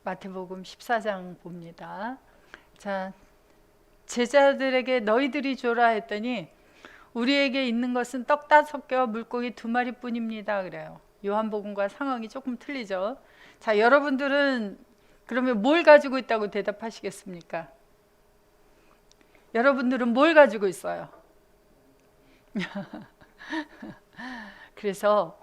마태복음 14장 봅니다. 자, 제자들에게 너희들이 줘라 했더니 우리에게 있는 것은 떡 5개와 물고기 2마리뿐입니다. 그래요. 요한복음과 상황이 조금 틀리죠. 자, 여러분들은 그러면 뭘 가지고 있다고 대답하시겠습니까? 여러분들은 뭘 가지고 있어요? 그래서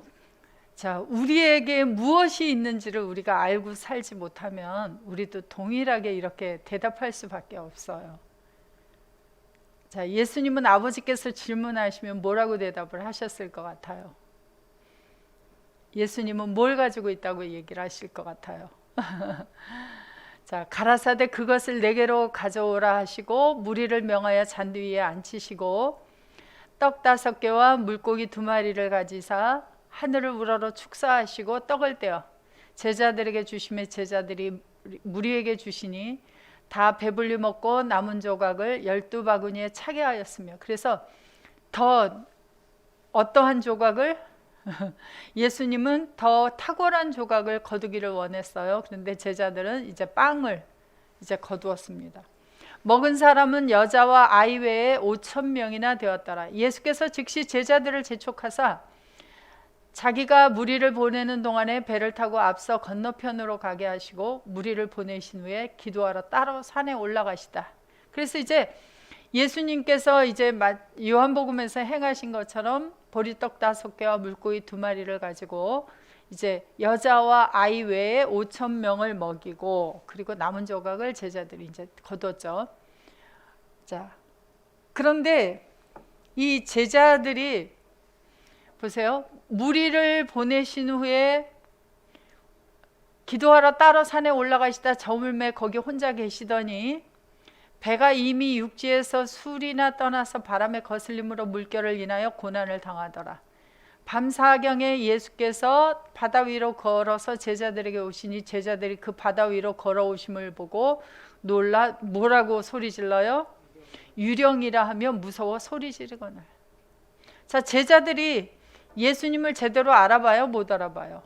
자, 우리에게 무엇이 있는지를 우리가 알고 살지 못하면 우리도 동일하게 이렇게 대답할 수밖에 없어요. 자, 예수님은 아버지께서 질문하시면 뭐라고 대답을 하셨을 것 같아요? 예수님은 뭘 가지고 있다고 얘기를 하실 것 같아요? 자, 가라사대 그것을 내게로 가져오라 하시고 무리를 명하여 잔디 위에 앉히시고 떡 5개와 물고기 2마리를 가지사 하늘을 우러러 축사하시고 떡을 떼어 제자들에게 주시며 제자들이 무리에게 주시니 다 배불리 먹고 남은 조각을 12바구니에 차게 하였으며, 그래서 더 어떠한 조각을 예수님은 더 탁월한 조각을 거두기를 원했어요. 그런데 제자들은 이제 빵을 이제 거두었습니다. 먹은 사람은 여자와 아이 외에 5,000명이나 되었더라. 예수께서 즉시 제자들을 재촉하사 자기가 무리를 보내는 동안에 배를 타고 앞서 건너편으로 가게 하시고 무리를 보내신 후에 기도하러 따로 산에 올라가시다. 그래서 이제 예수님께서 이제 요한복음에서 행하신 것처럼 보리떡 5개와 물고기 2마리를 가지고 이제 여자와 아이 외에 5,000명을 먹이고, 그리고 남은 조각을 제자들이 이제 거뒀죠. 자, 그런데 이 제자들이 보세요. 무리를 보내신 후에 기도하러 따로 산에 올라가시다 저물매 거기 혼자 계시더니 배가 이미 육지에서 술이나 떠나서 바람에 거슬림으로 물결을 인하여 고난을 당하더라. 밤사경에 예수께서 바다 위로 걸어서 제자들에게 오시니 제자들이 그 바다 위로 걸어오심을 보고 놀라 뭐라고 소리질러요? 유령이라 하며 무서워 소리지르거늘. 자, 제자들이 예수님을 제대로 알아봐요? 못 알아봐요?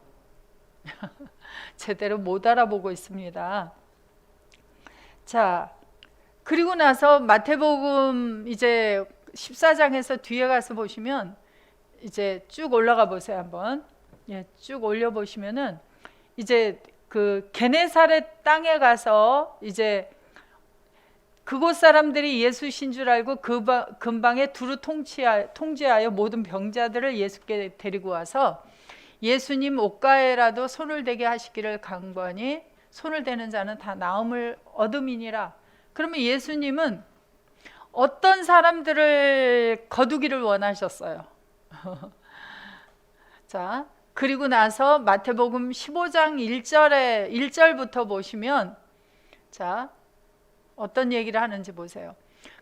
제대로 못 알아보고 있습니다. 자, 그리고 나서 마태복음 이제 14장에서 뒤에 가서 보시면 이제 쭉 올라가 보세요. 한번 쭉 올려 보시면은 이제 그 게네사렛 땅에 가서 이제 그곳 사람들이 예수신 줄 알고 근방에 두루 통제하여 모든 병자들을 예수께 데리고 와서 예수님 옷가에라도 손을 대게 하시기를 간구하니 손을 대는 자는 다 나음을 얻음이니라. 그러면 예수님은 어떤 사람들을 거두기를 원하셨어요? 자, 그리고 나서 마태복음 15장 1절부터 보시면 자, 어떤 얘기를 하는지 보세요.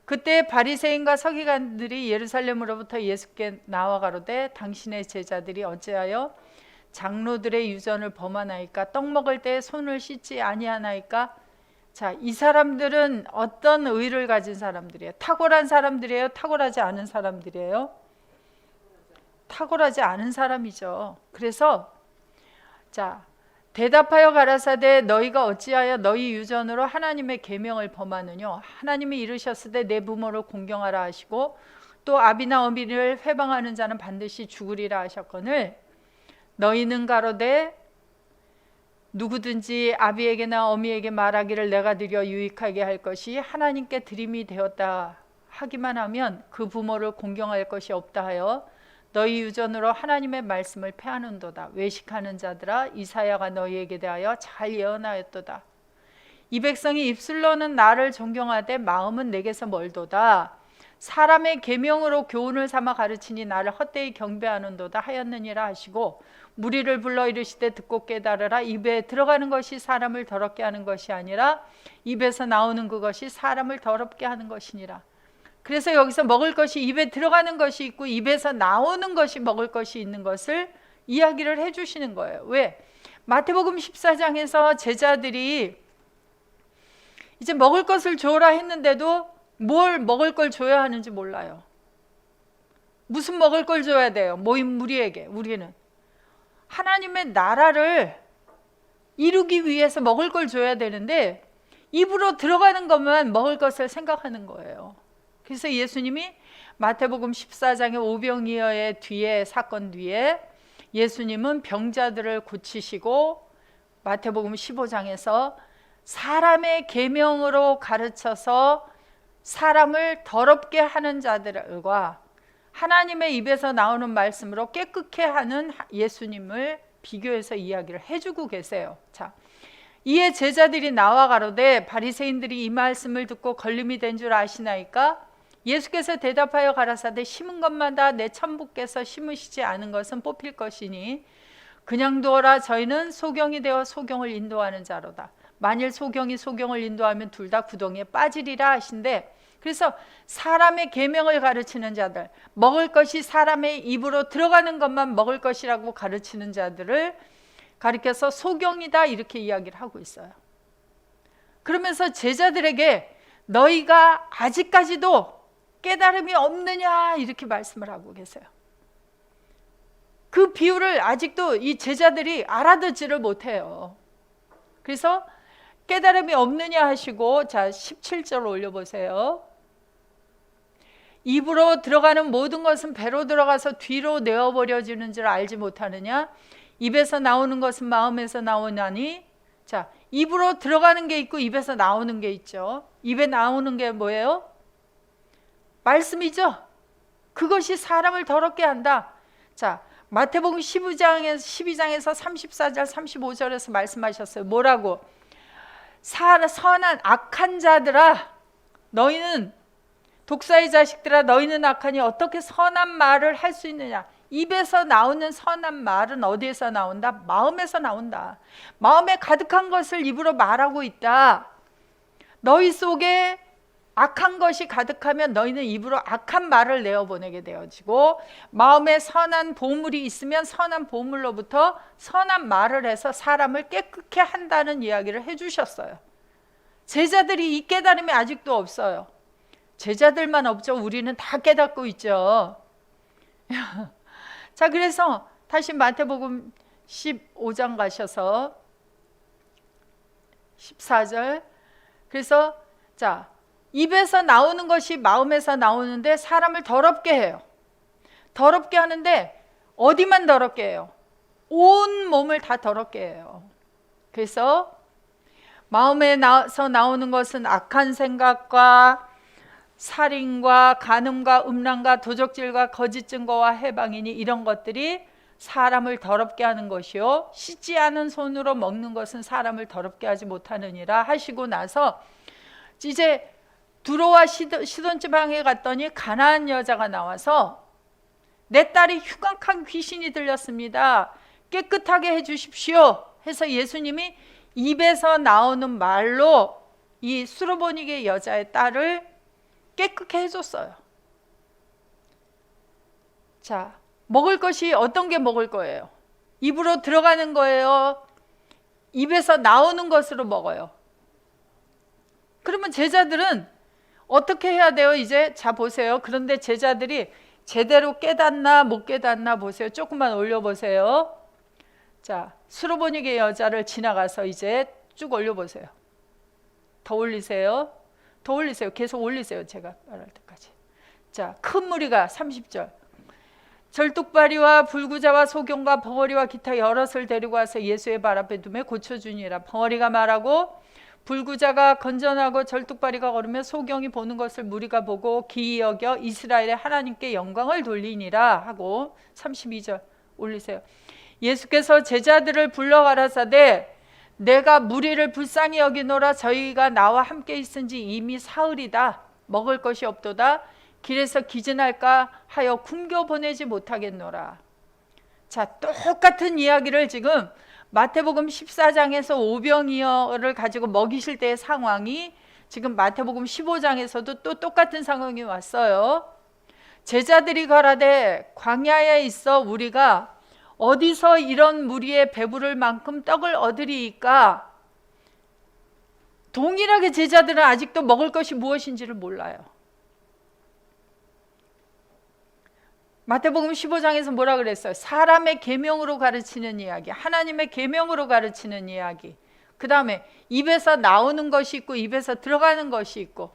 그때 바리새인과 서기관들이 예루살렘으로부터 예수께 나와 가로되 당신의 제자들이 어찌하여 장로들의 유전을 범하나이까? 떡 먹을 때 손을 씻지 아니하나이까? 자, 이 사람들은 어떤 의를 가진 사람들이에요? 탁월한 사람들이에요? 탁월하지 않은 사람들이에요? 탁월하지 않은 사람이죠. 그래서 자, 대답하여 가라사대 너희가 어찌하여 너희 유전으로 하나님의 계명을 범하느뇨? 하나님이 이르셨을 때 내 부모를 공경하라 하시고 또 아비나 어미를 회방하는 자는 반드시 죽으리라 하셨거늘 너희는 가로되 누구든지 아비에게나 어미에게 말하기를 내가 드려 유익하게 할 것이 하나님께 드림이 되었다 하기만 하면 그 부모를 공경할 것이 없다 하여 너희 유전으로 하나님의 말씀을 패하는도다. 외식하는 자들아 이사야가 너희에게 대하여 잘 예언하였도다. 이 백성이 입술로는 나를 존경하되 마음은 내게서 멀도다. 사람의 계명으로 교훈을 삼아 가르치니 나를 헛되이 경배하는도다 하였느니라 하시고 무리를 불러 이르시되 듣고 깨달으라. 입에 들어가는 것이 사람을 더럽게 하는 것이 아니라 입에서 나오는 그것이 사람을 더럽게 하는 것이니라. 그래서 여기서 먹을 것이 입에 들어가는 것이 있고 입에서 나오는 것이 먹을 것이 있는 것을 이야기를 해주시는 거예요. 왜? 마태복음 14장에서 제자들이 이제 먹을 것을 줘라 했는데도 뭘 먹을 걸 줘야 하는지 몰라요. 무슨 먹을 걸 줘야 돼요? 모인 무리에게. 우리는 하나님의 나라를 이루기 위해서 먹을 걸 줘야 되는데 입으로 들어가는 것만 먹을 것을 생각하는 거예요. 그래서 예수님이 마태복음 14장의 오병이어의 뒤에 사건 뒤에 예수님은 병자들을 고치시고 마태복음 15장에서 사람의 계명으로 가르쳐서 사람을 더럽게 하는 자들과 하나님의 입에서 나오는 말씀으로 깨끗게 하는 예수님을 비교해서 이야기를 해주고 계세요. 자, 이에 제자들이 나와 가로되 바리새인들이 이 말씀을 듣고 걸림이 된 줄 아시나이까? 예수께서 대답하여 가라사대 심은 것마다 내 천부께서 심으시지 않은 것은 뽑힐 것이니 그냥 두어라. 저희는 소경이 되어 소경을 인도하는 자로다. 만일 소경이 소경을 인도하면 둘 다 구덩이에 빠지리라 하신대. 그래서 사람의 계명을 가르치는 자들, 먹을 것이 사람의 입으로 들어가는 것만 먹을 것이라고 가르치는 자들을 가리켜서 소경이다 이렇게 이야기를 하고 있어요. 그러면서 제자들에게 너희가 아직까지도 깨달음이 없느냐 이렇게 말씀을 하고 계세요. 그 비유를 아직도 이 제자들이 알아듣지를 못해요. 그래서 깨달음이 없느냐 하시고, 자 17절 올려보세요. 입으로 들어가는 모든 것은 배로 들어가서 뒤로 내어버려지는 줄 알지 못하느냐? 입에서 나오는 것은 마음에서 나오나니. 자, 입으로 들어가는 게 있고 입에서 나오는 게 있죠. 입에 나오는 게 뭐예요? 말씀이죠. 그것이 사람을 더럽게 한다. 자, 마태복음 12장에서 34절 35절에서 말씀하셨어요. 뭐라고? 선한 악한 자들아, 너희는 독사의 자식들아, 너희는 악하니 어떻게 선한 말을 할 수 있느냐? 입에서 나오는 선한 말은 어디에서 나온다? 마음에서 나온다. 마음에 가득한 것을 입으로 말하고 있다. 너희 속에 악한 것이 가득하면 너희는 입으로 악한 말을 내어보내게 되어지고, 마음에 선한 보물이 있으면 선한 보물로부터 선한 말을 해서 사람을 깨끗게 한다는 이야기를 해주셨어요. 제자들이 이 깨달음이 아직도 없어요. 제자들만 없죠. 우리는 다 깨닫고 있죠. 자, 그래서 다시 마태복음 15장 가셔서 14절. 그래서 자, 입에서 나오는 것이 마음에서 나오는데 사람을 더럽게 해요. 더럽게 하는데 어디만 더럽게 해요? 온 몸을 다 더럽게 해요. 그래서 마음에서 나오는 것은 악한 생각과 살인과 간음과 음란과 도적질과 거짓 증거와 해방이니 이런 것들이 사람을 더럽게 하는 것이요 씻지 않은 손으로 먹는 것은 사람을 더럽게 하지 못하느니라 하시고 나서 이제 두로와 시돈 지방에 갔더니 가나안 여자가 나와서 내 딸이 흉악한 귀신이 들렸습니다. 깨끗하게 해주십시오 해서 예수님이 입에서 나오는 말로 이 수르보니게 여자의 딸을 깨끗게 해줬어요. 자, 먹을 것이 어떤 게 먹을 거예요? 입으로 들어가는 거예요? 입에서 나오는 것으로 먹어요? 그러면 제자들은 어떻게 해야 돼요? 이제 자 보세요. 그런데 제자들이 제대로 깨닫나 못 깨닫나 보세요. 조금만 올려보세요. 자, 수르보니게 여자를 지나가서 이제 쭉 올려보세요. 더 올리세요. 더 올리세요. 계속 올리세요. 제가 말할 때까지. 자, 큰 무리가 30절. 절뚝발이와 불구자와 소경과 벙어리와 기타 여럿을 데리고 와서 예수의 발 앞에 두매 고쳐주니라. 벙어리가 말하고 불구자가 건전하고 절뚝발이가 걸으며 소경이 보는 것을 무리가 보고 기이 여겨 이스라엘의 하나님께 영광을 돌리니라 하고 32절 올리세요. 예수께서 제자들을 불러 가라사대 내가 무리를 불쌍히 여기노라. 저희가 나와 함께 있은지 이미 사흘이다. 먹을 것이 없도다. 길에서 기진할까 하여 굶겨 보내지 못하겠노라. 자, 똑같은 이야기를 지금 마태복음 14장에서 오병이어를 가지고 먹이실 때의 상황이 지금 마태복음 15장에서도 또 똑같은 상황이 왔어요. 제자들이 가라되 광야에 있어 우리가 어디서 이런 무리에 배부를 만큼 떡을 얻으리이까? 동일하게 제자들은 아직도 먹을 것이 무엇인지를 몰라요. 마태복음 15장에서 뭐라 그랬어요? 사람의 계명으로 가르치는 이야기, 하나님의 계명으로 가르치는 이야기. 그 다음에 입에서 나오는 것이 있고 입에서 들어가는 것이 있고.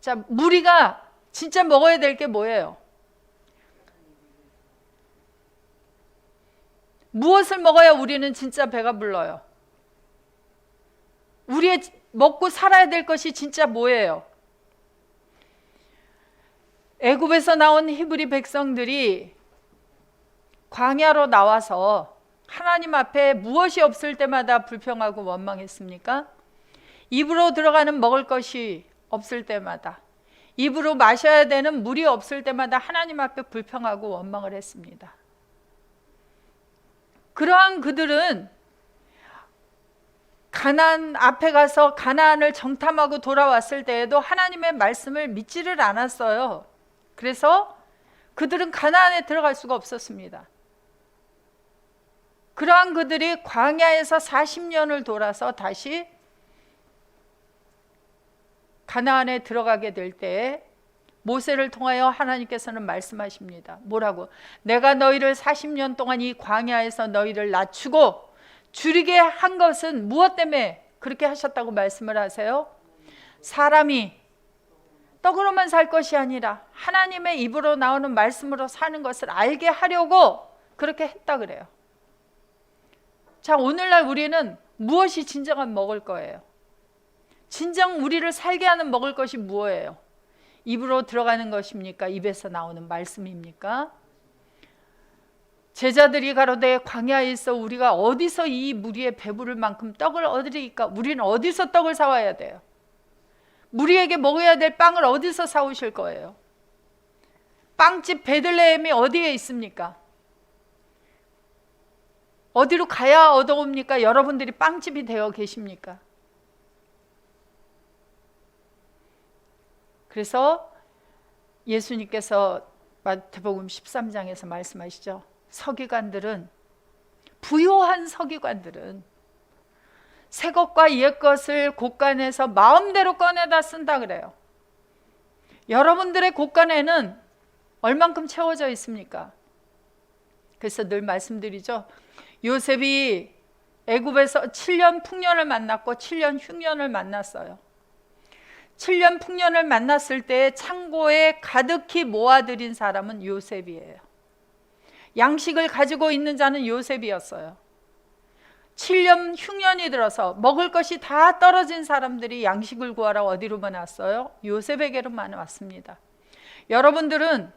자, 우리가 진짜 먹어야 될 게 뭐예요? 무엇을 먹어야 우리는 진짜 배가 불러요? 우리의 먹고 살아야 될 것이 진짜 뭐예요? 애굽에서 나온 히브리 백성들이 광야로 나와서 하나님 앞에 무엇이 없을 때마다 불평하고 원망했습니까? 입으로 들어가는 먹을 것이 없을 때마다, 입으로 마셔야 되는 물이 없을 때마다 하나님 앞에 불평하고 원망을 했습니다. 그러한 그들은 가나안 앞에 가서 가나안을 정탐하고 돌아왔을 때에도 하나님의 말씀을 믿지를 않았어요. 그래서 그들은 가나안에 들어갈 수가 없었습니다. 그러한 그들이 광야에서 40년을 돌아서 다시 가나안에 들어가게 될 때 모세를 통하여 하나님께서는 말씀하십니다. 뭐라고? 내가 너희를 40년 동안 이 광야에서 너희를 낮추고 줄이게 한 것은 무엇 때문에 그렇게 하셨다고 말씀을 하세요? 사람이 떡으로만 살 것이 아니라 하나님의 입으로 나오는 말씀으로 사는 것을 알게 하려고 그렇게 했다 그래요. 자, 오늘날 우리는 무엇이 진정한 먹을 거예요? 진정 우리를 살게 하는 먹을 것이 무엇이에요? 입으로 들어가는 것입니까? 입에서 나오는 말씀입니까? 제자들이 가로되 광야에 있어 우리가 어디서 이 무리에 배부를 만큼 떡을 얻으리까? 우리는 어디서 떡을 사와야 돼요? 무리에게 먹어야 될 빵을 어디서 사오실 거예요? 빵집 베들레헴이 어디에 있습니까? 어디로 가야 얻어옵니까? 여러분들이 빵집이 되어 계십니까? 그래서 예수님께서 마태복음 13장에서 말씀하시죠. 서기관들은, 부요한 서기관들은 새 것과 옛 것을 곳간에서 마음대로 꺼내다 쓴다 그래요. 여러분들의 곳간에는 얼만큼 채워져 있습니까? 그래서 늘 말씀드리죠. 요셉이 애굽에서 7년 풍년을 만났고 7년 흉년을 만났어요. 7년 풍년을 만났을 때 창고에 가득히 모아들인 사람은 요셉이에요. 양식을 가지고 있는 자는 요셉이었어요. 7년 흉년이 들어서 먹을 것이 다 떨어진 사람들이 양식을 구하러 어디로만 왔어요? 요셉에게로만 왔습니다. 여러분들은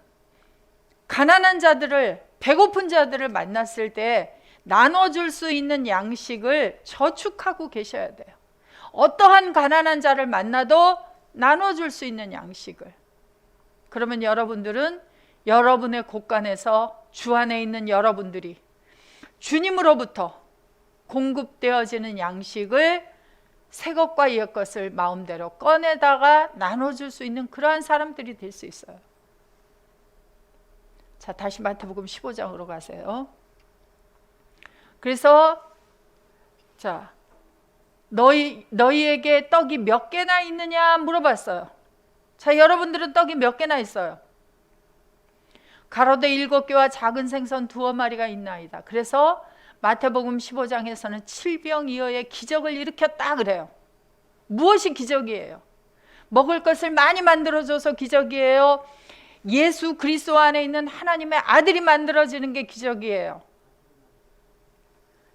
가난한 자들을, 배고픈 자들을 만났을 때 나눠줄 수 있는 양식을 저축하고 계셔야 돼요. 어떠한 가난한 자를 만나도 나눠줄 수 있는 양식을. 그러면 여러분들은 여러분의 곳간에서 주 안에 있는 여러분들이 주님으로부터 공급되어지는 양식을, 새 것과 옛 것을 마음대로 꺼내다가 나눠줄 수 있는 그러한 사람들이 될 수 있어요. 자, 다시 마태복음 15장으로 가세요. 그래서 자, 너희에게 떡이 몇 개나 있느냐 물어봤어요. 자, 여러분들은 떡이 몇 개나 있어요? 가로되 7개와 작은 생선 2마리가 있나이다. 그래서 마태복음 15장에서는 7병2어의 기적을 일으켰다 그래요. 무엇이 기적이에요? 먹을 것을 많이 만들어줘서 기적이에요? 예수 그리스도 안에 있는 하나님의 아들이 만들어지는 게 기적이에요.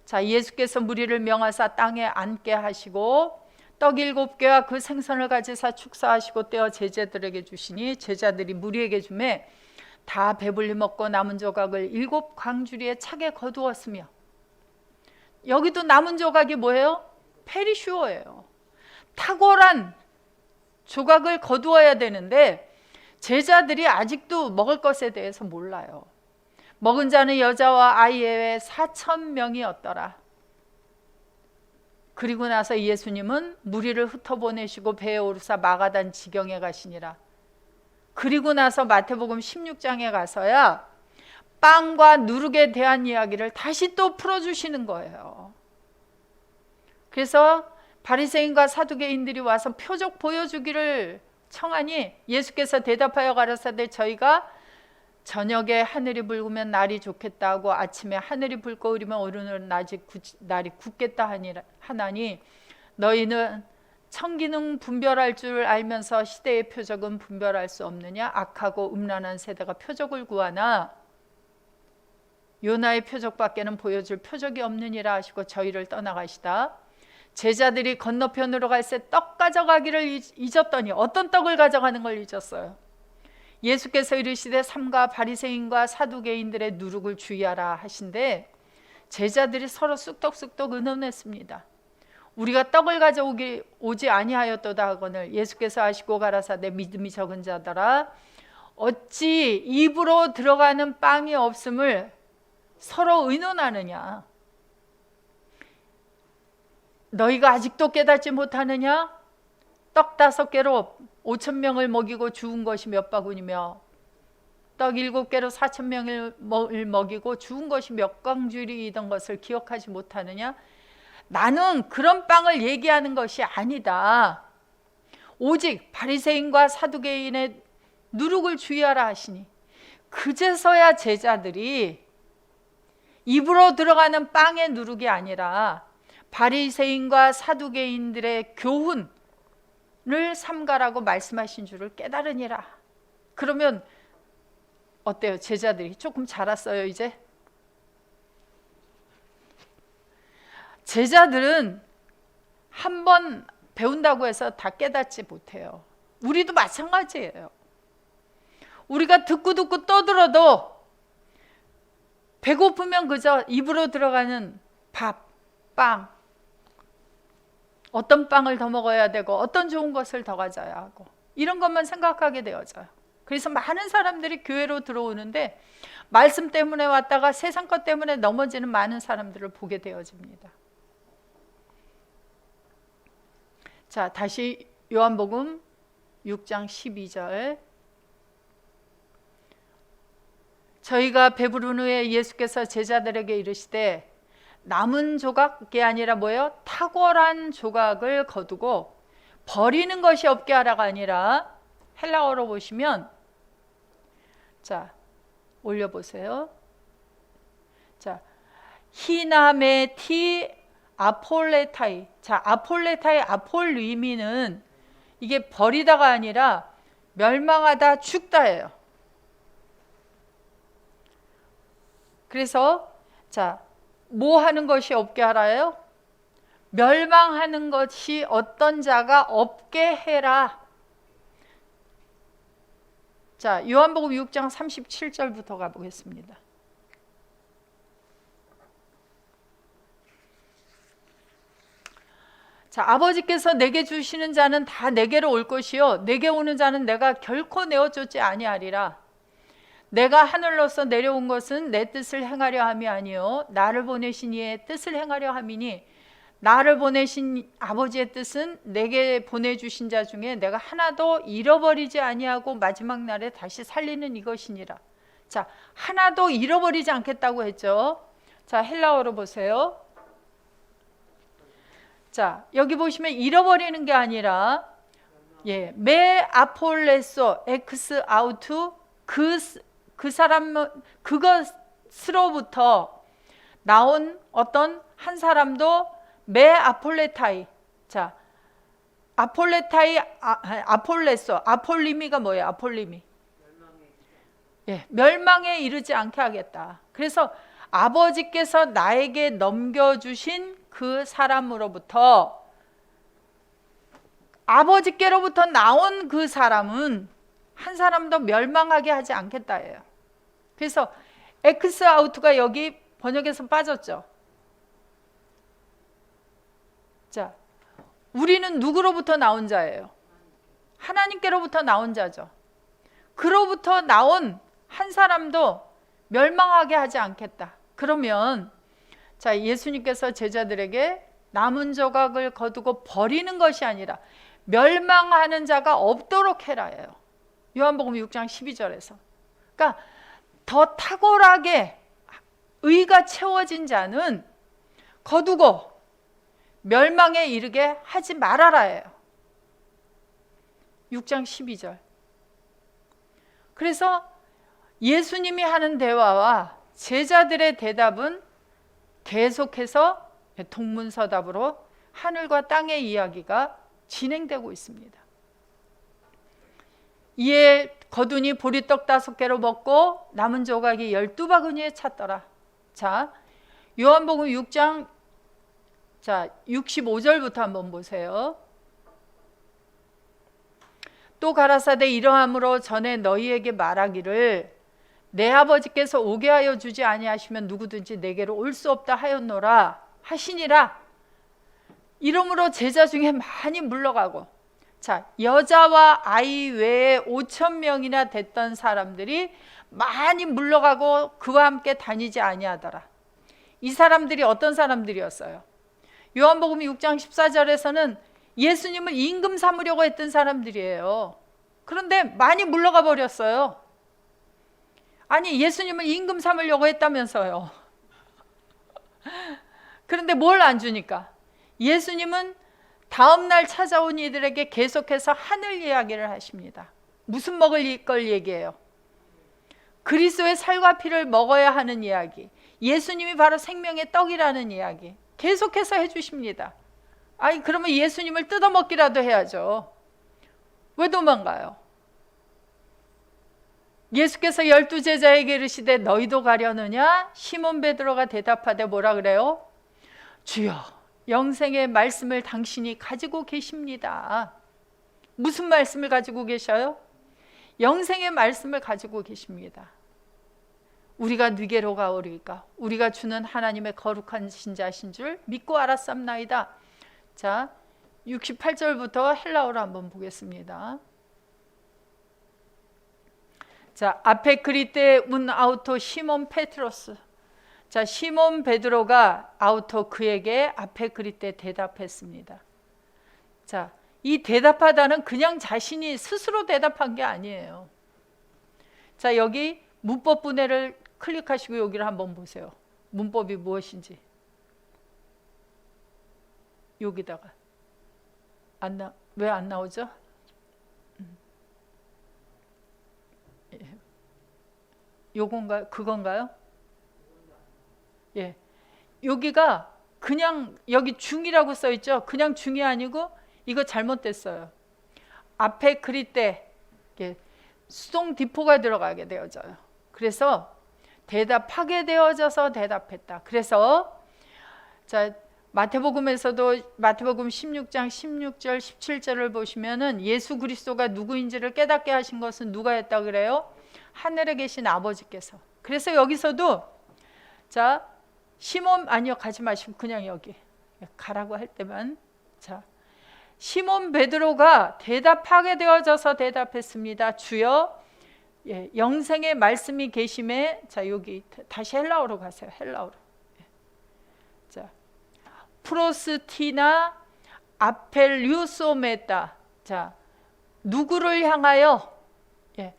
자, 예수께서 무리를 명하사 땅에 앉게 하시고 떡 7개와 그 생선을 가지사 축사하시고 떼어 제자들에게 주시니 제자들이 무리에게 주매 다 배불리 먹고 남은 조각을 7 광주리에 차게 거두었으며, 여기도 남은 조각이 뭐예요? 페리슈어예요. 탁월한 조각을 거두어야 되는데 제자들이 아직도 먹을 것에 대해서 몰라요. 먹은 자는 여자와 아이 외에 4,000명이었더라. 그리고 나서 예수님은 무리를 흩어보내시고 배에 오르사 마가단 지경에 가시니라. 그리고 나서 마태복음 16장에 가서야 빵과 누룩에 대한 이야기를 다시 또 풀어주시는 거예요. 그래서 바리새인과 사두개인들이 와서 표적 보여주기를 청하니 예수께서 대답하여 가라사대 저희가 저녁에 하늘이 붉으면 날이 좋겠다 하고 아침에 하늘이 붉고 흐리면 오르는 날이 굳겠다 하나니 너희는 천기능 분별할 줄 알면서 시대의 표적은 분별할 수 없느냐? 악하고 음란한 세대가 표적을 구하나 요나의 표적밖에는 보여줄 표적이 없느니라 하시고 저희를 떠나가시다. 제자들이 건너편으로 갈새 떡 가져가기를 잊었더니 어떤 떡을 가져가는 걸 잊었어요. 예수께서 이르시되 삼가 바리새인과 사두개인들의 누룩을 주의하라 하신데 제자들이 서로 쑥떡쑥떡 의논했습니다. 우리가 떡을 오지 아니하였도다 하거늘 예수께서 하시고 가라사대 믿음이 적은 자들아 어찌 입으로 들어가는 빵이 없음을 서로 의논하느냐? 너희가 아직도 깨닫지 못하느냐? 떡 5개로 5,000명을 먹이고 죽은 것이 몇 바구니며 떡 7개로 4,000명을 먹이고 죽은 것이 몇 광줄이던 것을 기억하지 못하느냐? 나는 그런 빵을 얘기하는 것이 아니다. 오직 바리새인과 사두개인의 누룩을 주의하라 하시니 그제서야 제자들이 입으로 들어가는 빵의 누룩이 아니라 바리새인과 사두개인들의 교훈을 삼가라고 말씀하신 줄을 깨달으니라. 그러면 어때요? 제자들이 조금 자랐어요 이제? 제자들은 한 번 배운다고 해서 다 깨닫지 못해요. 우리도 마찬가지예요. 우리가 듣고 떠들어도 배고프면 그저 입으로 들어가는 밥, 빵, 어떤 빵을 더 먹어야 되고 어떤 좋은 것을 더 가져야 하고 이런 것만 생각하게 되어져요. 그래서 많은 사람들이 교회로 들어오는데 말씀 때문에 왔다가 세상 것 때문에 넘어지는 많은 사람들을 보게 되어집니다. 자, 다시 요한복음 6장 12절. 저희가 배부른 후에 예수께서 제자들에게 이르시되 남은 조각이 아니라 뭐예요? 탁월한 조각을 거두고 버리는 것이 없게 하라가 아니라 헬라어로 보시면 자, 올려보세요. 자, 히나메티 아폴레타이. 자, 아폴레타이 아폴리미는 이게 버리다가 아니라 멸망하다 죽다예요. 그래서 자, 뭐 하는 것이 없게 하라요? 멸망하는 것이 어떤 자가 없게 해라. 자, 요한복음 6장 37절부터 가보겠습니다. 자, 아버지께서 내게 주시는 자는 다 내게로 올 것이요 내게 오는 자는 내가 결코 내어 쫓지 아니하리라. 내가 하늘로서 내려온 것은 내 뜻을 행하려 함이 아니요 나를 보내신 이의 뜻을 행하려 함이니 나를 보내신 아버지의 뜻은 내게 보내주신 자 중에 내가 하나도 잃어버리지 아니하고 마지막 날에 다시 살리는 이것이니라. 자, 하나도 잃어버리지 않겠다고 했죠. 자, 헬라어로 보세요. 자, 여기 보시면 잃어버리는 게 아니라 메 아폴레소 엑스 아우투 그 사람 그것으로부터 나온 어떤 한 사람도 메 아폴레타이. 자, 아폴레타이 아폴레소 아폴리미가 뭐예요? 아폴리미. 멸망에 이르지 않게 하겠다. 그래서 아버지께서 나에게 넘겨주신 그 사람으로부터 아버지께로부터 나온 그 사람은 한 사람도 멸망하게 하지 않겠다예요. 그래서 엑스 아우트가 여기 번역에서 빠졌죠. 자, 우리는 누구로부터 나온 자예요? 하나님께로부터 나온 자죠. 그로부터 나온 한 사람도 멸망하게 하지 않겠다. 그러면 자, 예수님께서 제자들에게 남은 조각을 거두고 버리는 것이 아니라 멸망하는 자가 없도록 해라예요. 요한복음 6장 12절에서. 그러니까 더 탁월하게 의가 채워진 자는 거두고 멸망에 이르게 하지 말아라예요. 6장 12절. 그래서 예수님이 하는 대화와 제자들의 대답은 계속해서 동문서답으로 하늘과 땅의 이야기가 진행되고 있습니다. 이에 거두니 보리떡 5개로 먹고 남은 조각이 12바구니에 찼더라. 자, 요한복음 6장 65절부터 한번 보세요. 또 가라사대 이러함으로 전에 너희에게 말하기를 내 아버지께서 오게 하여 주지 아니하시면 누구든지 내게로 올 수 없다 하였노라 하시니라. 이러므로 제자 중에 많이 물러가고, 자, 여자와 아이 외에 5,000명이나 됐던 사람들이 많이 물러가고 그와 함께 다니지 아니하더라. 이 사람들이 어떤 사람들이었어요? 요한복음 6장 14절에서는 예수님을 임금 삼으려고 했던 사람들이에요. 그런데 많이 물러가 버렸어요. 아니, 예수님을 임금 삼으려고 했다면서요. 그런데 뭘 안 주니까? 예수님은 다음날 찾아온 이들에게 계속해서 하늘 이야기를 하십니다. 무슨 먹을 걸 얘기해요? 그리스도의 살과 피를 먹어야 하는 이야기, 예수님이 바로 생명의 떡이라는 이야기 계속해서 해주십니다. 아니, 그러면 예수님을 뜯어먹기라도 해야죠. 왜 도망가요? 예수께서 12제자에게 이르시되 너희도 가려느냐? 시몬 베드로가 대답하되 뭐라 그래요? 주여, 영생의 말씀을 당신이 가지고 계십니다. 무슨 말씀을 가지고 계셔요? 영생의 말씀을 가지고 계십니다. 우리가 누게로 가오리까? 우리가 주는 하나님의 거룩한 신자신 줄 믿고 알았삼나이다. 자, 68절부터 헬라어로 한번 보겠습니다. 자, 앞에 그리떼 운 아우토 시몬 페트로스. 자, 시몬 베드로가 아우토 그에게 앞에 그리떼 대답했습니다. 자, 이 대답하다는 그냥 자신이 스스로 대답한 게 아니에요. 자, 여기 문법 분해를 클릭하시고 여기를 한번 보세요. 문법이 무엇인지. 여기다가 왜 안 나오죠? 요건가요? 그건가요? 예, 여기가 그냥 여기 중이라고 써 있죠. 그냥 중이 아니고 이거 잘못됐어요. 앞에 그리떼 수동 디포가 들어가게 되어져요. 그래서 대답하게 되어져서 대답했다. 그래서 자, 마태복음에서도 마태복음 16장 16절 17절을 보시면은 예수 그리스도가 누구인지를 깨닫게 하신 것은 누가 했다 그래요? 하늘에 계신 아버지께서. 그래서 여기서도 자, 시몬, 아니요, 가지 마시고 그냥 여기 가라고 할 때만, 자, 시몬 베드로가 대답하게 되어져서 대답했습니다. 주여, 예, 영생의 말씀이 계심에. 자, 여기 다시 헬라어로 가세요. 헬라어로. 예. 자, 프로스티나 아펠류소메타. 자, 누구를 향하여? 예,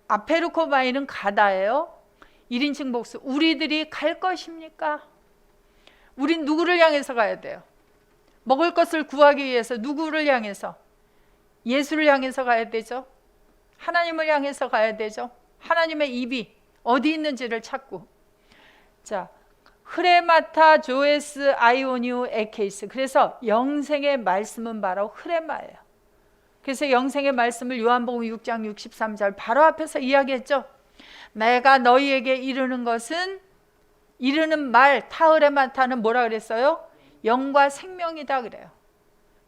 아페르코마이는 가다예요. 1인칭 복수. 우리들이 갈 것입니까? 우린 누구를 향해서 가야 돼요? 먹을 것을 구하기 위해서 누구를 향해서? 예수를 향해서 가야 되죠. 하나님을 향해서 가야 되죠. 하나님의 입이 어디 있는지를 찾고. 자, 흐레마타 조에스 아이오니우 에케이스. 그래서 영생의 말씀은 바로 흐레마예요. 그래서 영생의 말씀을 요한복음 6장 63절 바로 앞에서 이야기했죠. 내가 너희에게 이르는 것은, 이르는 말, 타흐레마타는 뭐라 그랬어요? 영과 생명이다 그래요.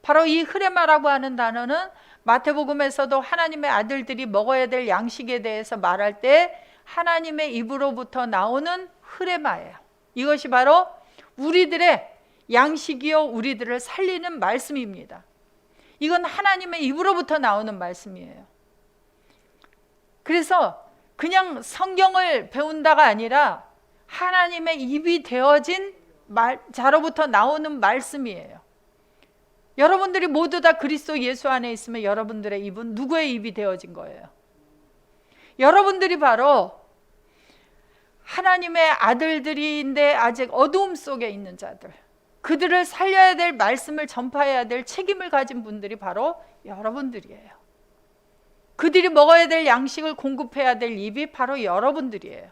바로 이 흐레마라고 하는 단어는 마태복음에서도 하나님의 아들들이 먹어야 될 양식에 대해서 말할 때 하나님의 입으로부터 나오는 흐레마예요. 이것이 바로 우리들의 양식이요 우리들을 살리는 말씀입니다. 이건 하나님의 입으로부터 나오는 말씀이에요. 그래서 그냥 성경을 배운다가 아니라 하나님의 입이 되어진 자로부터 나오는 말씀이에요. 여러분들이 모두 다 그리스도 예수 안에 있으면 여러분들의 입은 누구의 입이 되어진 거예요? 여러분들이 바로 하나님의 아들들인데 아직 어두움 속에 있는 자들, 그들을 살려야 될 말씀을 전파해야 될 책임을 가진 분들이 바로 여러분들이에요. 그들이 먹어야 될 양식을 공급해야 될 입이 바로 여러분들이에요.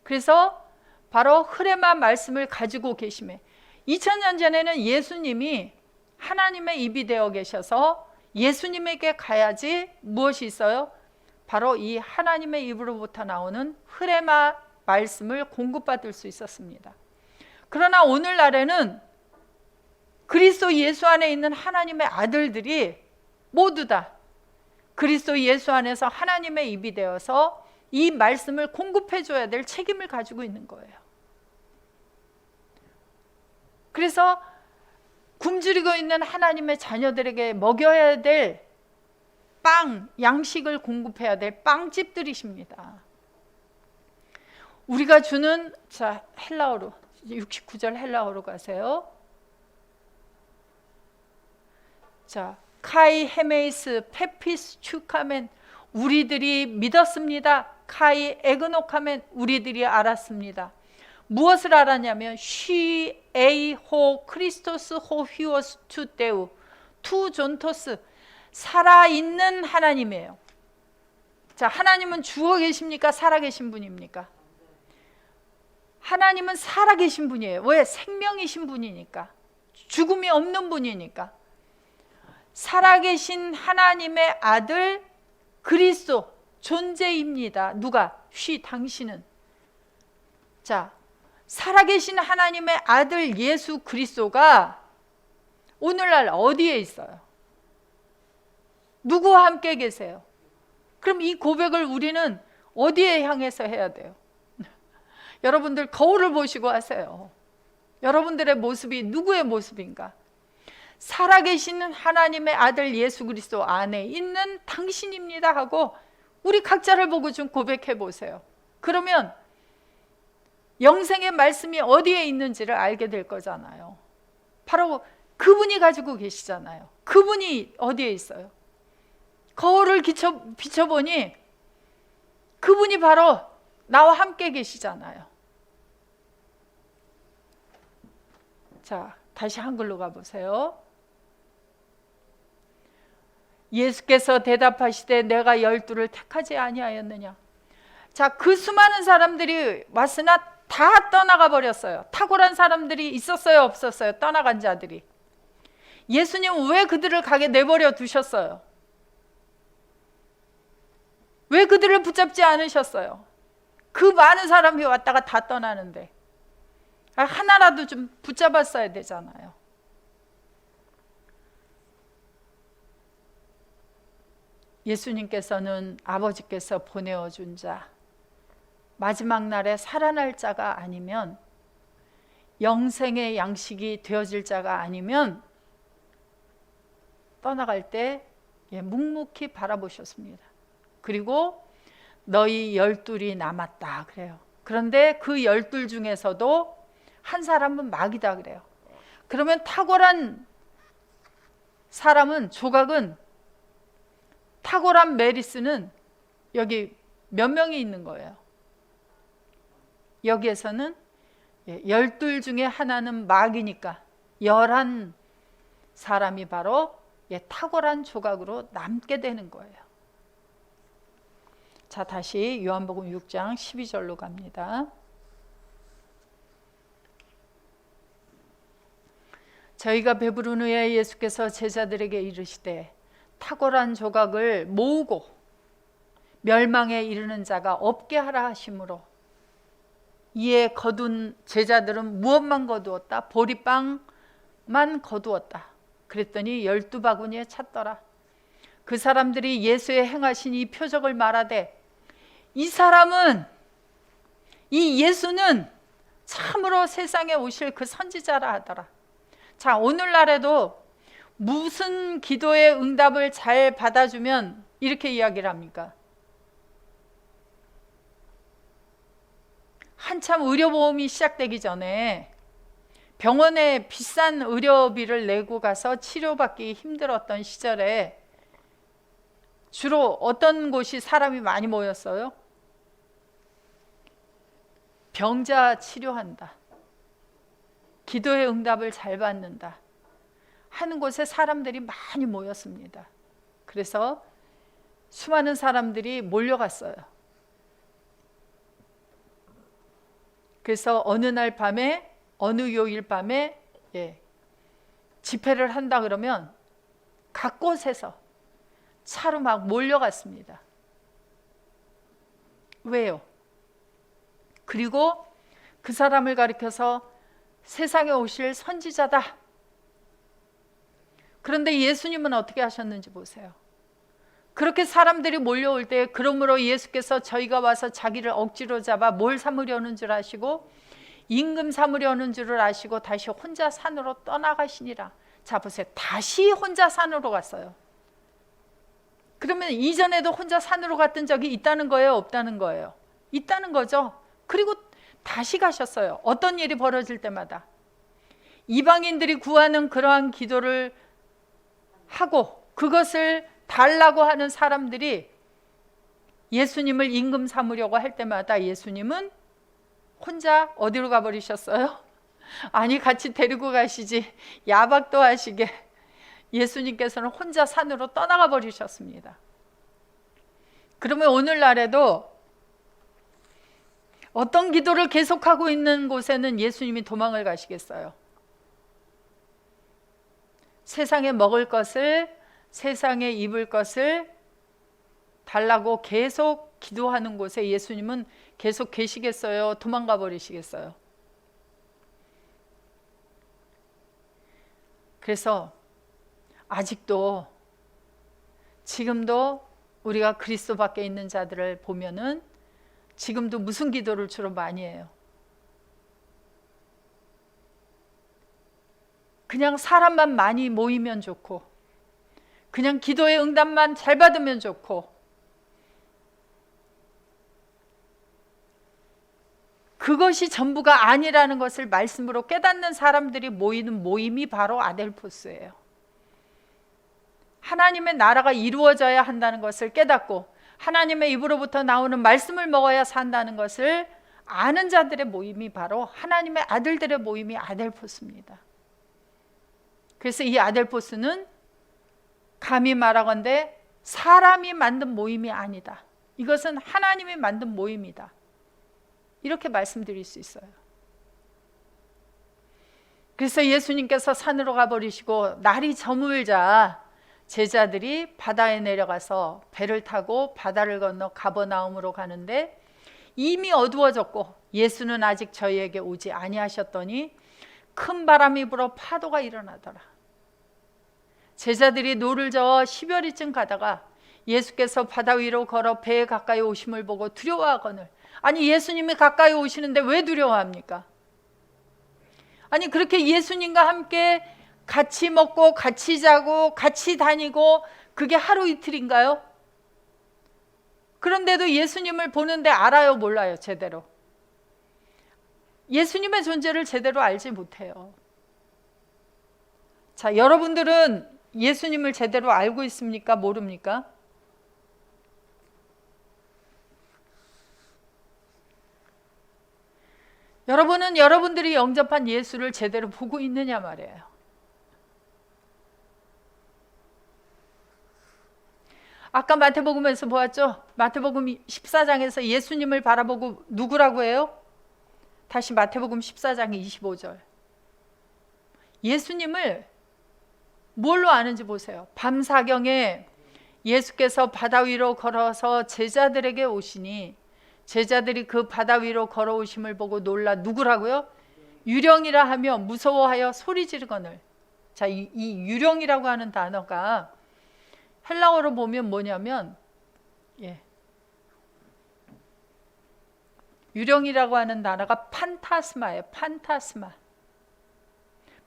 그래서 바로 흐레마 말씀을 가지고 계심에 2000년 전에는 예수님이 하나님의 입이 되어 계셔서 예수님에게 가야지 무엇이 있어요? 바로 이 하나님의 입으로부터 나오는 흐레마 말씀을 공급받을 수 있었습니다. 그러나 오늘날에는 그리스도 예수 안에 있는 하나님의 아들들이 모두 다 그리스도 예수 안에서 하나님의 입이 되어서 이 말씀을 공급해 줘야 될 책임을 가지고 있는 거예요. 그래서 굶주리고 있는 하나님의 자녀들에게 먹여야 될 빵, 양식을 공급해야 될 빵집들이십니다. 우리가 주는, 자, 헬라어로 69절 헬라어로 가세요. 자, 카이 헤메이스 페피스 추카멘, 우리들이 믿었습니다. 카이 에그노카멘, 우리들이 알았습니다. 무엇을 알았냐면 쉬 에이 호 크리스토스 호 휘오스 투 데우 투 존토스, 살아있는 하나님이에요. 자, 하나님은 죽어 계십니까? 살아계신 분입니까? 하나님은 살아계신 분이에요. 왜? 생명이신 분이니까. 죽음이 없는 분이니까. 살아계신 하나님의 아들 그리스도 존재입니다. 누가? 당신은. 자, 살아계신 하나님의 아들 예수 그리스도가 오늘날 어디에 있어요? 누구와 함께 계세요? 그럼 이 고백을 우리는 어디에 향해서 해야 돼요? 여러분들 거울을 보시고 하세요. 여러분들의 모습이 누구의 모습인가? 살아계시는 하나님의 아들 예수 그리스도 안에 있는 당신입니다 하고 우리 각자를 보고 좀 고백해 보세요. 그러면 영생의 말씀이 어디에 있는지를 알게 될 거잖아요. 바로 그분이 가지고 계시잖아요. 그분이 어디에 있어요? 거울을 비춰보니 그분이 바로 나와 함께 계시잖아요. 자, 다시 한글로 가보세요. 예수께서 대답하시되 내가 12를 택하지 아니하였느냐. 자, 그 수많은 사람들이 왔으나 다 떠나가 버렸어요. 탁월한 사람들이 있었어요, 없었어요? 떠나간 자들이. 예수님은 왜 그들을 가게 내버려 두셨어요? 왜 그들을 붙잡지 않으셨어요? 그 많은 사람이 왔다가 다 떠나는데 하나라도 좀 붙잡았어야 되잖아요. 예수님께서는 아버지께서 보내어 준 자, 마지막 날에 살아날 자가 아니면, 영생의 양식이 되어질 자가 아니면 떠나갈 때 묵묵히 바라보셨습니다. 그리고 너희 12이 남았다 그래요. 그런데 그 12 중에서도 한 사람은 마귀다 그래요. 그러면 탁월한 사람은, 조각은, 탁월한 메리스는 여기 몇 명이 있는 거예요? 여기에서는 12 중에 하나는 마귀니까 11사람이 바로 탁월한 조각으로 남게 되는 거예요. 자, 다시 요한복음 6장 12절로 갑니다. 저희가 배부른 후에 예수께서 제자들에게 이르시되 탁월한 조각을 모으고 멸망에 이르는 자가 없게 하라 하심으로, 이에 거둔 제자들은 무엇만 거두었다? 보리빵만 거두었다. 그랬더니 12바구니에 찼더라. 그 사람들이 예수의 행하신 이 표적을 말하되 이 사람은, 이 예수는 참으로 세상에 오실 그 선지자라 하더라. 자, 오늘날에도 무슨 기도의 응답을 잘 받아주면 이렇게 이야기를 합니까? 한참 의료보험이 시작되기 전에 병원에 비싼 의료비를 내고 가서 치료받기 힘들었던 시절에 주로 어떤 곳이 사람이 많이 모였어요? 병자 치료한다, 기도의 응답을 잘 받는다 하는 곳에 사람들이 많이 모였습니다. 그래서 수많은 사람들이 몰려갔어요. 그래서 어느 날 밤에, 어느 요일 밤에 집회를 한다 그러면 각 곳에서 차로 막 몰려갔습니다. 왜요? 그리고 그 사람을 가리켜서 세상에 오실 선지자다. 그런데 예수님은 어떻게 하셨는지 보세요. 그렇게 사람들이 몰려올 때 그러므로 예수께서 저희가 와서 자기를 억지로 잡아 뭘 삼으려는 줄 아시고 임금 삼으려는 줄을 아시고 다시 혼자 산으로 떠나가시니라. 자 보세요. 다시 혼자 산으로 갔어요. 그러면 이전에도 혼자 산으로 갔던 적이 있다는 거예요? 없다는 거예요? 있다는 거죠. 그리고 다시 가셨어요. 어떤 일이 벌어질 때마다 이방인들이 구하는 그러한 기도를 하고 그것을 달라고 하는 사람들이 예수님을 임금 삼으려고 할 때마다 예수님은 혼자 어디로 가버리셨어요? 아니 같이 데리고 가시지, 야박도 하시게 예수님께서는 혼자 산으로 떠나가 버리셨습니다. 그러면 오늘날에도 어떤 기도를 계속하고 있는 곳에는 예수님이 도망을 가시겠어요? 세상에 먹을 것을, 세상에 입을 것을 달라고 계속 기도하는 곳에 예수님은 계속 계시겠어요? 도망가 버리시겠어요? 그래서 아직도 지금도 우리가 그리스도 밖에 있는 자들을 보면은 지금도 무슨 기도를 주로 많이 해요? 그냥 사람만 많이 모이면 좋고, 그냥 기도의 응답만 잘 받으면 좋고, 그것이 전부가 아니라는 것을 말씀으로 깨닫는 사람들이 모이는 모임이 바로 아델포스예요. 하나님의 나라가 이루어져야 한다는 것을 깨닫고 하나님의 입으로부터 나오는 말씀을 먹어야 산다는 것을 아는 자들의 모임이 바로 하나님의 아들들의 모임이 아델포스입니다. 그래서 이 아델포스는 감히 말하건대 사람이 만든 모임이 아니다. 이것은 하나님이 만든 모임이다. 이렇게 말씀드릴 수 있어요. 그래서 예수님께서 산으로 가버리시고 날이 저물자 제자들이 바다에 내려가서 배를 타고 바다를 건너 가버나움으로 가는데 이미 어두워졌고 예수는 아직 저희에게 오지 아니하셨더니 큰 바람이 불어 파도가 일어나더라. 제자들이 노를 저어 10여리쯤 가다가 예수께서 바다 위로 걸어 배에 가까이 오심을 보고 두려워하거늘. 아니 예수님이 가까이 오시는데 왜 두려워합니까? 아니 그렇게 예수님과 함께 같이 먹고 같이 자고 같이 다니고 그게 하루 이틀인가요? 그런데도 예수님을 보는데 알아요, 몰라요? 제대로 예수님의 존재를 제대로 알지 못해요. 자, 여러분들은 예수님을 제대로 알고 있습니까? 모릅니까? 여러분은 여러분들이 영접한 예수를 제대로 보고 있느냐 말이에요. 아까 마태복음에서 보았죠? 마태복음 14장에서 예수님을 바라보고 누구라고 해요? 다시 마태복음 14장 25절. 예수님을 뭘로 아는지 보세요. 밤사경에 예수께서 바다 위로 걸어서 제자들에게 오시니 제자들이 그 바다 위로 걸어오심을 보고 놀라 누구라고요? 유령이라 하며 무서워하여 소리 지르거늘. 자, 이 유령이라고 하는 단어가 헬라어로 보면 뭐냐면 유령이라고 하는 단어가 판타스마예요. 판타스마.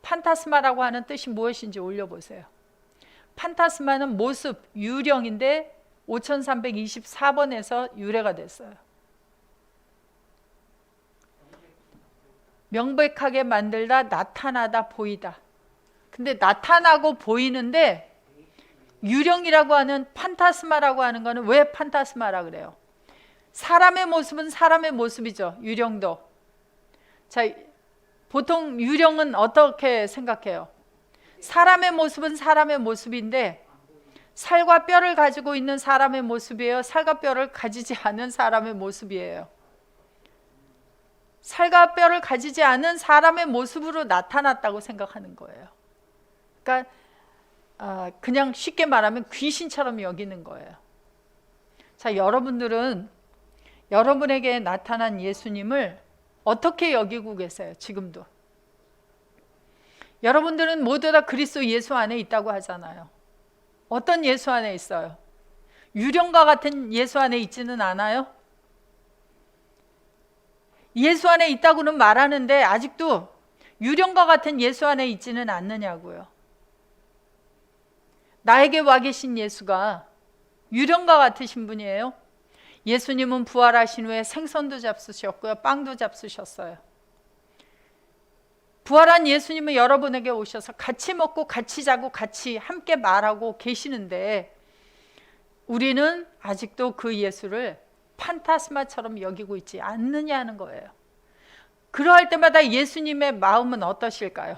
판타스마라고 하는 뜻이 무엇인지 올려보세요. 판타스마는 모습, 유령인데 5324번에서 유래가 됐어요. 명백하게 만들다, 나타나다, 보이다. 근데 나타나고 보이는데 유령이라고 하는 판타스마라고 하는 거는 왜 판타스마라 그래요? 사람의 모습은 사람의 모습이죠. 유령도. 자, 보통 유령은 어떻게 생각해요? 사람의 모습은 사람의 모습인데 살과 뼈를 가지고 있는 사람의 모습이에요? 살과 뼈를 가지지 않은 사람의 모습이에요? 살과 뼈를 가지지 않은 사람의 모습으로 나타났다고 생각하는 거예요. 그러니까 그냥 쉽게 말하면 귀신처럼 여기는 거예요. 자, 여러분들은 여러분에게 나타난 예수님을 어떻게 여기고 계세요? 지금도. 여러분들은 모두 다 그리스도 예수 안에 있다고 하잖아요. 어떤 예수 안에 있어요? 유령과 같은 예수 안에 있지는 않아요? 예수 안에 있다고는 말하는데 아직도 유령과 같은 예수 안에 있지는 않느냐고요. 나에게 와 계신 예수가 유령과 같으신 분이에요? 예수님은 부활하신 후에 생선도 잡수셨고요, 빵도 잡수셨어요. 부활한 예수님은 여러분에게 오셔서 같이 먹고 같이 자고 같이 함께 말하고 계시는데 우리는 아직도 그 예수를 판타스마처럼 여기고 있지 않느냐는 거예요. 그러할 때마다 예수님의 마음은 어떠실까요?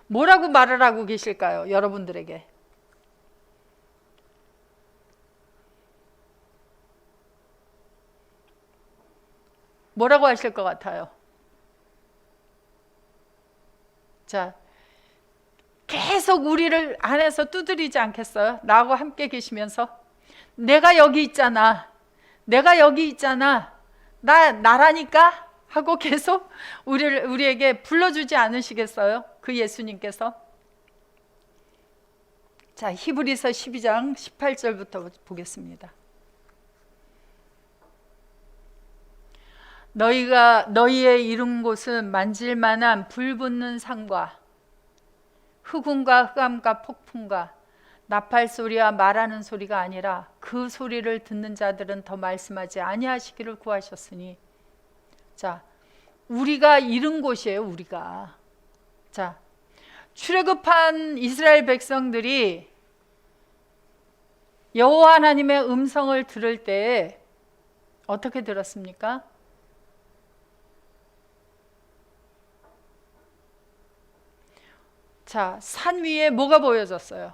뭐라고 말을 하고 계실까요? 여러분들에게. 뭐라고 하실 것 같아요? 자, 계속 우리를 안에서 두드리지 않겠어요? 나하고 함께 계시면서 내가 여기 있잖아, 내가 여기 있잖아, 나라니까 하고 계속 우리에게 불러주지 않으시겠어요? 그 예수님께서. 자, 히브리서 12장 18절부터 보겠습니다. 너희의 이룬 곳은 만질만한 불붙는 산과 흑운과 흑암과 폭풍과 나팔 소리와 말하는 소리가 아니라 그 소리를 듣는 자들은 더 말씀하지 아니하시기를 구하셨으니. 자, 우리가 이룬 곳이에요. 우리가. 자, 출애굽한 이스라엘 백성들이 여호와 하나님의 음성을 들을 때 어떻게 들었습니까? 자, 산 위에 뭐가 보여졌어요?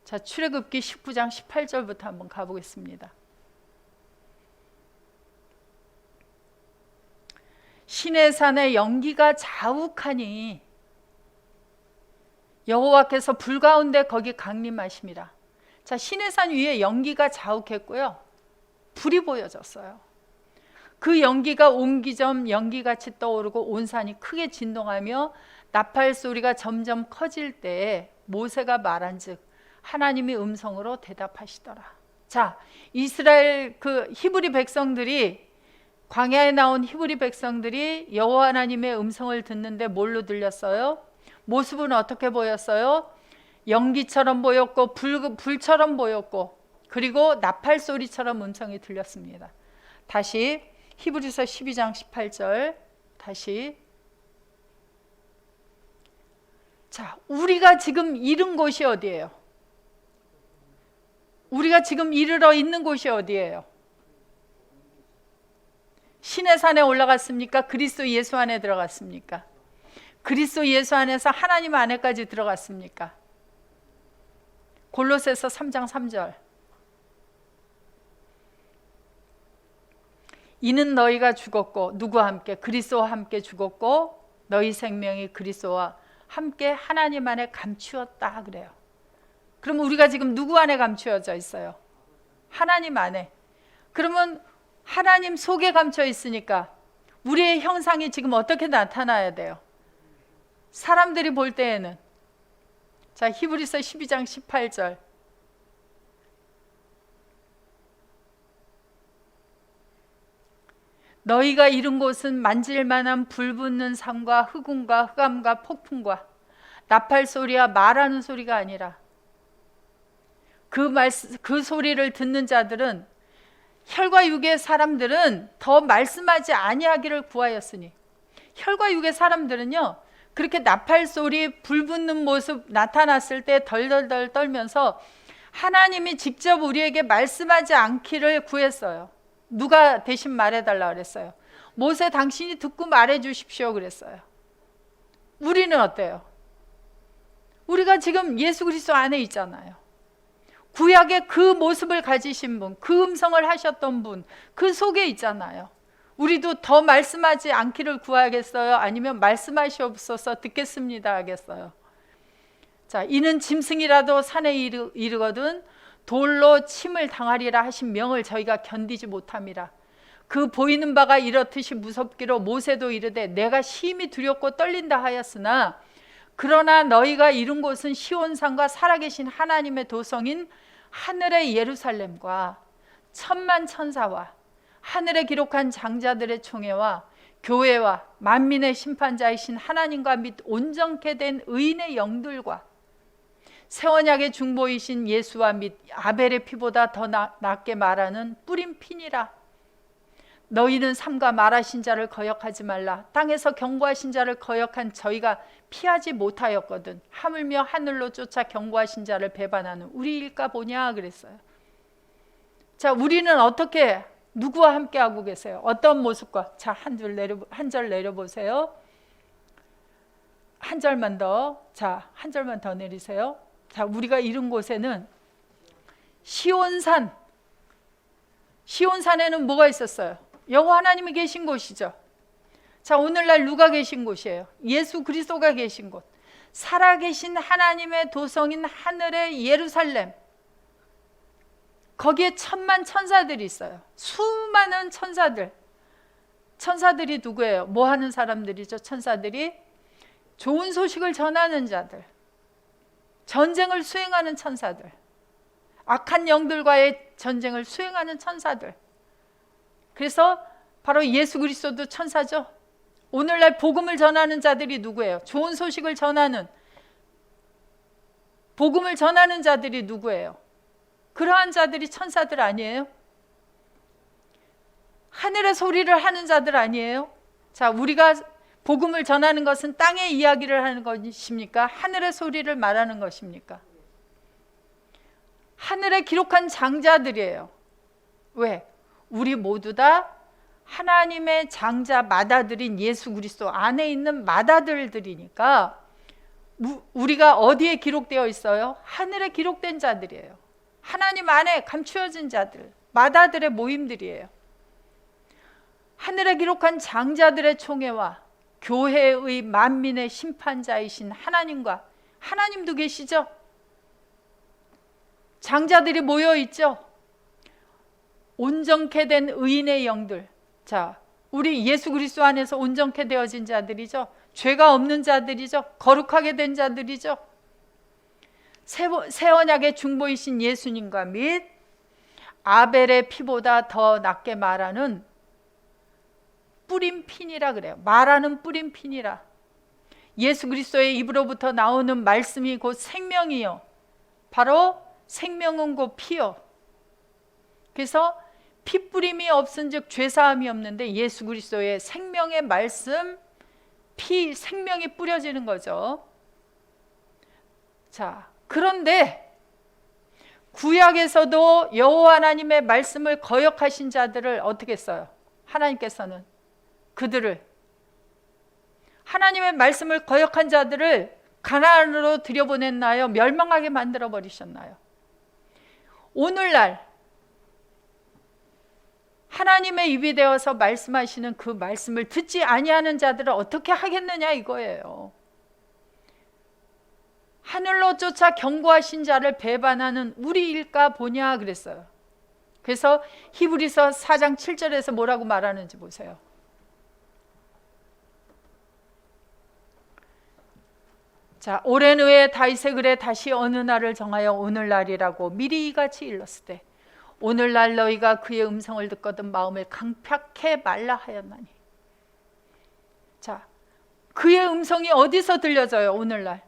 자, 출애굽기 19장 18절부터 한번 가보겠습니다. 시내산에 연기가 자욱하니 여호와께서 불 가운데 거기 강림하심이라. 자, 시내산 위에 연기가 자욱했고요, 불이 보여졌어요. 그 연기가 옹기점 연기같이 떠오르고 온 산이 크게 진동하며 나팔 소리가 점점 커질 때 모세가 말한즉 하나님이 음성으로 대답하시더라. 자, 이스라엘 그 히브리 백성들이, 광야에 나온 히브리 백성들이 여호와 하나님의 음성을 듣는데 뭘로 들렸어요? 모습은 어떻게 보였어요? 연기처럼 보였고 불처럼 보였고 그리고 나팔 소리처럼 음성이 들렸습니다. 다시 히브리서 12장 18절 다시. 자, 우리가 지금 이른 곳이 어디예요? 우리가 지금 이르러 있는 곳이 어디예요? 시내산에 올라갔습니까? 그리스도 예수 안에 들어갔습니까? 그리스도 예수 안에서 하나님 안에까지 들어갔습니까? 골로새서 3장 3절. 이는 너희가 죽었고 누구와 함께? 그리스도와 함께 죽었고 너희 생명이 그리스도와 함께 하나님 안에 감추었다 그래요. 그럼 우리가 지금 누구 안에 감추어져 있어요? 하나님 안에. 그러면 하나님 속에 감춰 있으니까 우리의 형상이 지금 어떻게 나타나야 돼요? 사람들이 볼 때에는. 자, 히브리서 12장 18절. 너희가 이룬 곳은 만질만한 불붙는 산과 흑운과 흑암과 폭풍과 나팔 소리와 말하는 소리가 아니라 그 소리를 듣는 자들은 혈과 육의 사람들은 더 말씀하지 아니하기를 구하였으니. 혈과 육의 사람들은요, 그렇게 나팔 소리 불붙는 모습 나타났을 때 덜덜덜 떨면서 하나님이 직접 우리에게 말씀하지 않기를 구했어요. 누가 대신 말해달라 그랬어요? 모세 당신이 듣고 말해 주십시오 그랬어요. 우리는 어때요? 우리가 지금 예수 그리스도 안에 있잖아요. 구약의 그 모습을 가지신 분, 그 음성을 하셨던 분, 그 속에 있잖아요. 우리도 더 말씀하지 않기를 구하겠어요? 아니면 말씀하시옵소서 듣겠습니다 하겠어요? 자, 이는 짐승이라도 산에 이르거든 돌로 침을 당하리라 하신 명을 저희가 견디지 못함이라. 그 보이는 바가 이렇듯이 무섭기로 모세도 이르되 내가 심히 두렵고 떨린다 하였으나 그러나 너희가 이룬 곳은 시온산과 살아계신 하나님의 도성인 하늘의 예루살렘과 천만 천사와 하늘에 기록한 장자들의 총회와 교회와 만민의 심판자이신 하나님과 및 온전케 된 의인의 영들과 새 언약의 중보이신 예수와 및 아벨의 피보다 더 낫게 말하는 뿌린 피니라. 너희는 삼가 말하신 자를 거역하지 말라. 땅에서 경고하신 자를 거역한 저희가 피하지 못하였거든 하물며 하늘로 쫓아 경고하신 자를 배반하는 우리일까 보냐 그랬어요. 자, 우리는 어떻게 누구와 함께 하고 계세요? 어떤 모습과? 자, 한 절 내려보세요. 한 절만 더. 자, 한 절만 더 내리세요. 자, 우리가 이른 곳에는 시온산에는 뭐가 있었어요? 여호와 하나님이 계신 곳이죠. 자, 오늘날 누가 계신 곳이에요? 예수 그리스도가 계신 곳. 살아계신 하나님의 도성인 하늘의 예루살렘. 거기에 천만 천사들이 있어요. 수많은 천사들이 누구예요? 뭐 하는 사람들이죠? 천사들이 좋은 소식을 전하는 자들, 전쟁을 수행하는 천사들, 악한 영들과의 전쟁을 수행하는 천사들. 그래서 바로 예수 그리스도도 천사죠. 오늘날 복음을 전하는 자들이 누구예요? 좋은 소식을 전하는, 복음을 전하는 자들이 누구예요? 그러한 자들이 천사들 아니에요? 하늘의 소리를 하는 자들 아니에요? 자, 우리가 복음을 전하는 것은 땅의 이야기를 하는 것입니까? 하늘의 소리를 말하는 것입니까? 하늘에 기록한 장자들이에요. 왜? 우리 모두 다 하나님의 장자 맏아들인 예수 그리스도 안에 있는 맏아들들이니까 우리가 어디에 기록되어 있어요? 하늘에 기록된 자들이에요. 하나님 안에 감추어진 자들, 맏아들의 모임들이에요. 하늘에 기록한 장자들의 총회와 교회의 만민의 심판자이신 하나님과, 하나님도 계시죠? 장자들이 모여 있죠? 온전케 된 의인의 영들. 자, 우리 예수 그리스도 안에서 온전케 되어진 자들이죠. 죄가 없는 자들이죠. 거룩하게 된 자들이죠. 새 언약의 중보이신 예수님과 및 아벨의 피보다 더 낫게 말하는 뿌린 피니라 그래요. 말하는 뿌린 피니라. 예수 그리스도의 입으로부터 나오는 말씀이 곧 생명이요. 바로 생명은 곧 피요. 그래서 피 뿌림이 없은즉 죄사함이 없는데 예수 그리스도의 생명의 말씀, 피, 생명이 뿌려지는 거죠. 자, 그런데 구약에서도 여호와 하나님의 말씀을 거역하신 자들을 어떻게 써요? 하나님께서는 그들을, 하나님의 말씀을 거역한 자들을 가나안으로 들여보냈나요? 멸망하게 만들어 버리셨나요? 오늘날 하나님의 입이 되어서 말씀하시는 그 말씀을 듣지 아니하는 자들을 어떻게 하겠느냐 이거예요. 하늘로 쫓아 경고하신 자를 배반하는 우리일까 보냐 그랬어요. 그래서 히브리서 4장 7절에서 뭐라고 말하는지 보세요. 자, 오랜 후에 다윗의 글에 다시 어느 날을 정하여 오늘날이라고 미리 이같이 일렀으되 오늘날 너희가 그의 음성을 듣거든 마음을 강팍해 말라 하였나니. 자, 그의 음성이 어디서 들려져요? 오늘날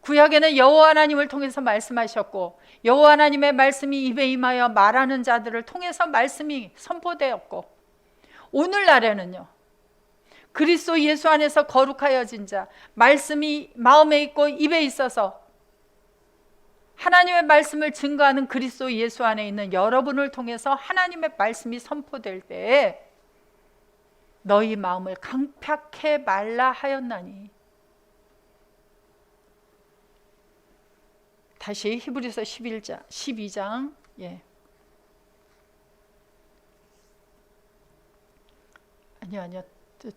구약에는 여호와 하나님을 통해서 말씀하셨고 여호와 하나님의 말씀이 입에 임하여 말하는 자들을 통해서 말씀이 선포되었고 오늘날에는요 그리스도 예수 안에서 거룩하여진 자, 말씀이 마음에 있고 입에 있어서 하나님의 말씀을 증거하는 그리스도 예수 안에 있는 여러분을 통해서 하나님의 말씀이 선포될 때에 너희 마음을 강팍해 말라 하였나니. 다시 히브리서 12장 아니요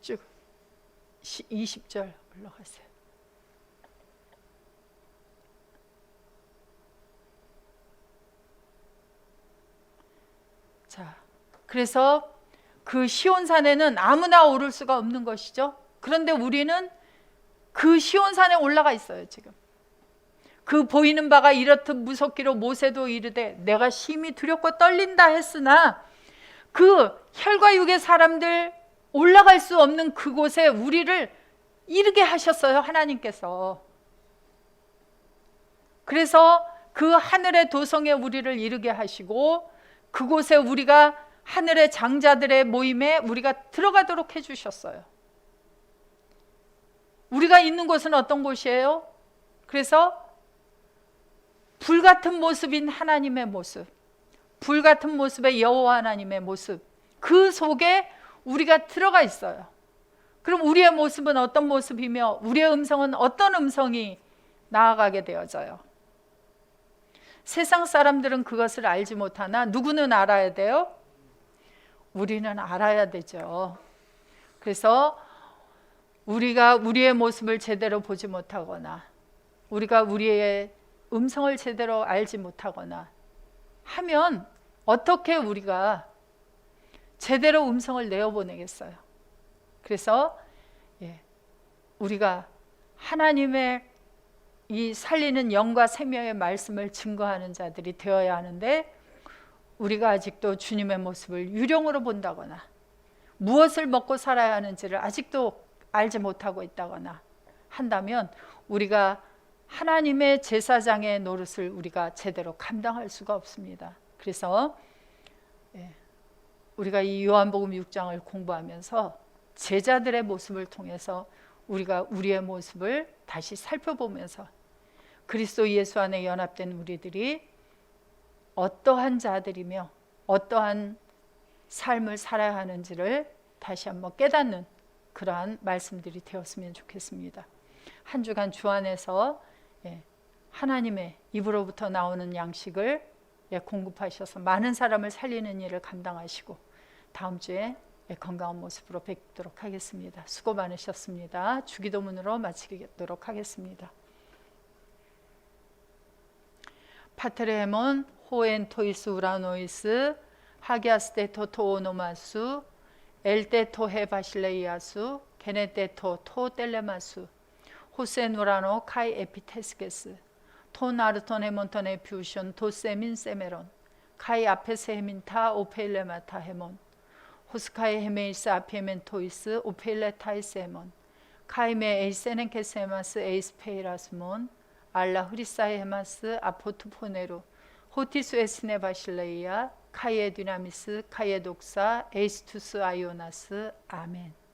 쭉 20절 올라가세요. 자, 그래서 그 시온산에는 아무나 오를 수가 없는 것이죠. 그런데 우리는 그 시온산에 올라가 있어요. 지금 그 보이는 바가 이렇듯 무섭기로 모세도 이르되 내가 심히 두렵고 떨린다 했으나 그 혈과 육의 사람들 올라갈 수 없는 그곳에 우리를 이르게 하셨어요. 하나님께서. 그래서 그 하늘의 도성에 우리를 이르게 하시고 그곳에 우리가 하늘의 장자들의 모임에 우리가 들어가도록 해주셨어요. 우리가 있는 곳은 어떤 곳이에요? 그래서 불같은 모습인 하나님의 모습, 불같은 모습의 여호와 하나님의 모습, 그 속에 우리가 들어가 있어요. 그럼 우리의 모습은 어떤 모습이며 우리의 음성은 어떤 음성이 나아가게 되어져요? 세상 사람들은 그것을 알지 못하나 누구는 알아야 돼요? 우리는 알아야 되죠. 그래서 우리가 우리의 모습을 제대로 보지 못하거나 우리가 우리의 음성을 제대로 알지 못하거나 하면 어떻게 우리가 제대로 음성을 내어보내겠어요? 그래서 우리가 하나님의 이 살리는 영과 생명의 말씀을 증거하는 자들이 되어야 하는데 우리가 아직도 주님의 모습을 유령으로 본다거나 무엇을 먹고 살아야 하는지를 아직도 알지 못하고 있다거나 한다면 우리가 하나님의 제사장의 노릇을 우리가 제대로 감당할 수가 없습니다. 그래서 우리가 이 요한복음 6장을 공부하면서 제자들의 모습을 통해서 우리가 우리의 모습을 다시 살펴보면서 그리스도 예수 안에 연합된 우리들이 어떠한 자들이며 어떠한 삶을 살아야 하는지를 다시 한번 깨닫는 그러한 말씀들이 되었으면 좋겠습니다. 한 주간 주 안에서 하나님의 입으로부터 나오는 양식을 공급하셔서 많은 사람을 살리는 일을 감당하시고 다음 주에 건강한 모습으로 뵙도록 하겠습니다. 수고 많으셨습니다. 주기도문으로 마치도록 하겠습니다. 파테레몬 호엔 토이스 우라노이스 하기아스테토 토오노마수 엘테토 헤바실레이아수 게네테토 토 텔레마수 호세누라노 카이 에피테스게스 토나르톤 헤몬톤 에퓨션 도세민 세메론 카이 아페세 헤민타 오페일레마타 헤몬 호스카이 헤메이스 아피멘토이스 오페일레타이스 헤몬 카이메 에이세넨 케세마스 에이스페이라스몬 알라 흐리사이 헤마스 아포투포네루 호티스 에스네 바실레이아 카이에 디나미스 카이에 독사 에이스투스 아이오나스 아멘.